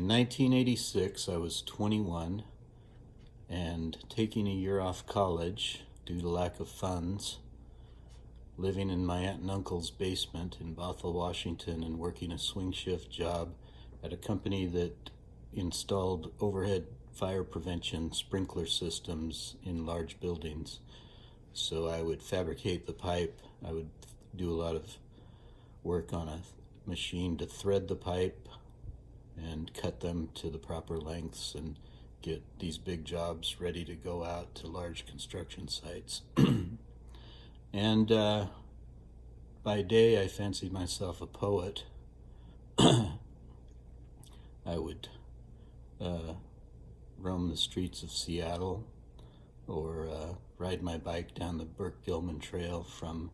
In 1986, I was 21 and taking a year off college due to lack of funds, living in my aunt and uncle's basement in Bothell, Washington, and working a swing shift job at a company that installed overhead fire prevention sprinkler systems in large buildings. So I would fabricate the pipe. I would do a lot of work on a machine to thread the pipe and cut them to the proper lengths and get these big jobs ready to go out to large construction sites. And by day, I fancied myself a poet. I would roam the streets of Seattle or ride my bike down the Burke-Gilman Trail from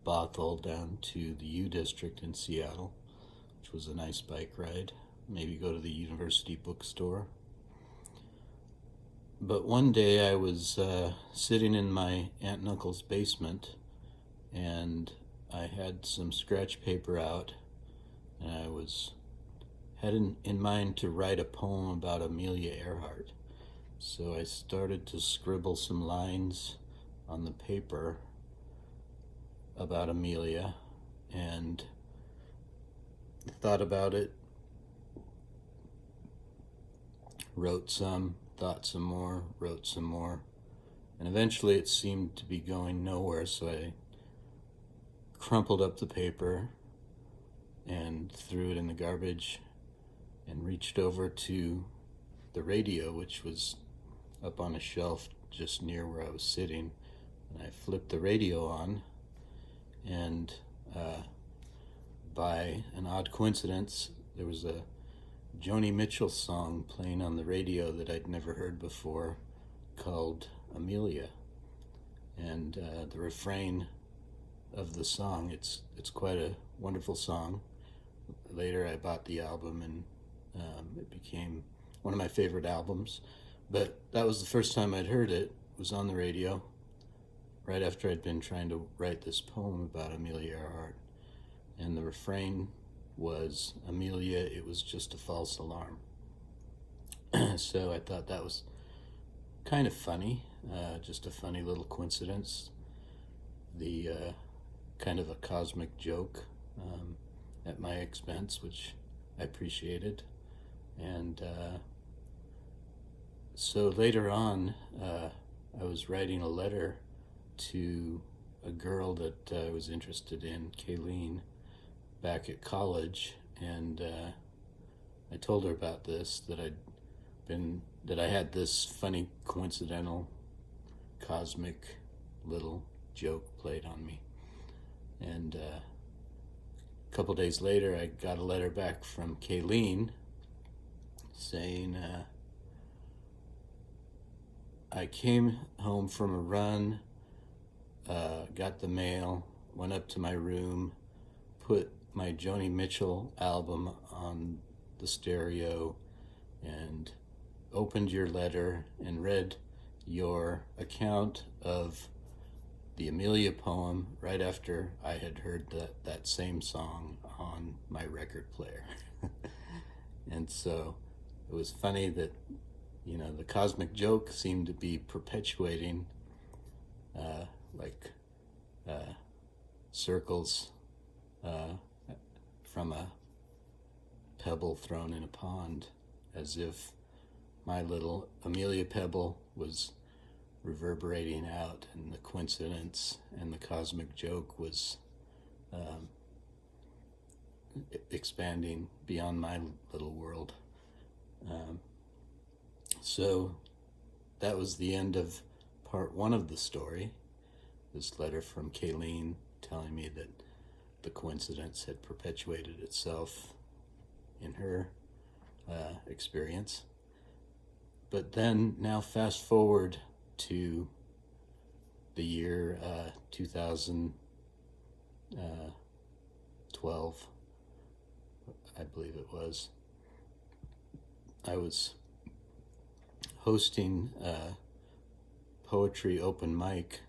Bothell down to the U District in Seattle, which was a nice bike ride. Maybe go to the university bookstore. But one day I was sitting in my aunt and uncle's basement, and I had some scratch paper out, and I had in mind to write a poem about Amelia Earhart. So I started to scribble some lines on the paper about Amelia and thought about it, wrote some, thought some more, wrote some more, and eventually it seemed to be going nowhere, so I crumpled up the paper and threw it in the garbage and reached over to the radio, which was up on a shelf just near where I was sitting, and I flipped the radio on, and by an odd coincidence, there was a Joni Mitchell song playing on the radio that I'd never heard before called Amelia. And the refrain of the song, it's quite a wonderful song. Later I bought the album and it became one of my favorite albums. But that was the first time I'd heard it. It was on the radio right after I'd been trying to write this poem about Amelia Earhart. And the refrain was, Amelia, it was just a false alarm. So I thought that was kind of funny, just a funny little coincidence. The kind of a cosmic joke at my expense, which I appreciated. And so later on, I was writing a letter to a girl that I was interested in, Kayleen, back at college, and I told her about this, that I had this funny, coincidental, cosmic little joke played on me. And a couple days later, I got a letter back from Kayleen saying, I came home from a run, got the mail, went up to my room, put my Joni Mitchell album on the stereo, and opened your letter and read your account of the Amelia poem right after I had heard that same song on my record player. And so it was funny that, the cosmic joke seemed to be perpetuating like circles from a pebble thrown in a pond, as if my little Amelia pebble was reverberating out, and the coincidence and the cosmic joke was expanding beyond my little world. So that was the end of part one of the story, this letter from Kayleen telling me that the coincidence had perpetuated itself in her experience. But then now fast forward to the year 2012, I believe it was. I was hosting a poetry open mic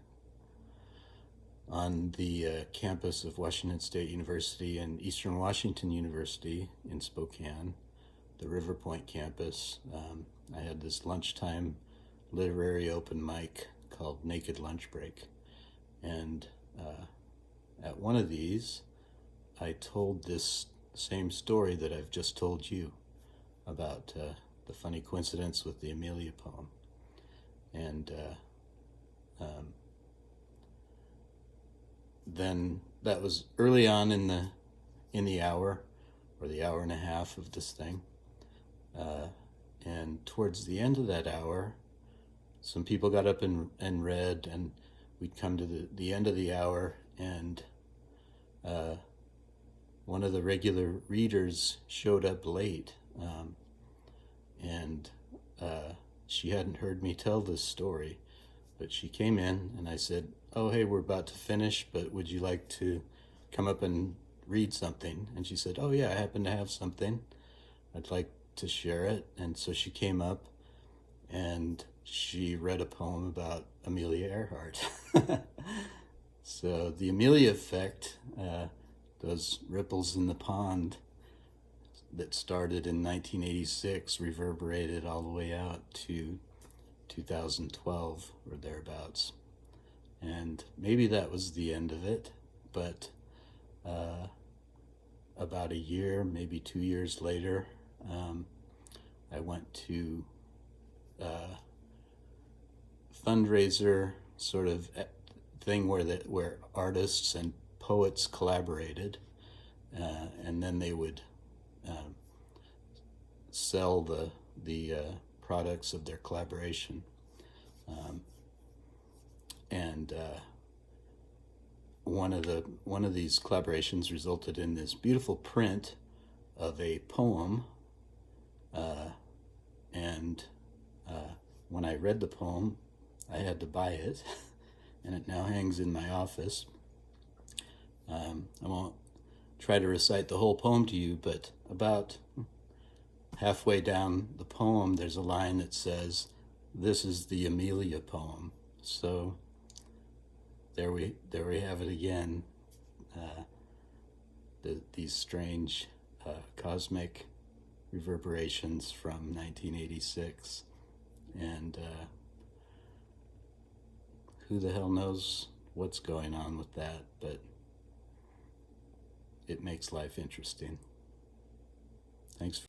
on the campus of Washington State University and Eastern Washington University in Spokane. the River Point campus. I had this lunchtime literary open mic called Naked Lunch Break. And at one of these, I told this same story that I've just told you about the funny coincidence with the Amelia poem. And then that was early on in the hour, or the hour and a half of this thing. And towards the end of that hour, some people got up and read, and we'd come to the end of the hour, and one of the regular readers showed up late, and she hadn't heard me tell this story, but she came in, and I said, "Oh, hey, we're about to finish, but would you like to come up and read something?" And she said, "Oh yeah, I happen to have something. I'd like to share it." And so she came up and she read a poem about Amelia Earhart. So the Amelia effect, those ripples in the pond that started in 1986 reverberated all the way out to 2012 or thereabouts. And maybe that was the end of it, but about a year, maybe 2 years later, I went to fundraiser sort of thing where artists and poets collaborated, and then they would sell the products of their collaboration. And one of these collaborations resulted in this beautiful print of a poem, and when I read the poem, I had to buy it, and it now hangs in my office. I won't try to recite the whole poem to you, but about halfway down the poem, there's a line that says, "This is the Amelia poem." So there we have it again. These strange cosmic reverberations from 1986, and who the hell knows what's going on with that, but it makes life interesting. Thanks.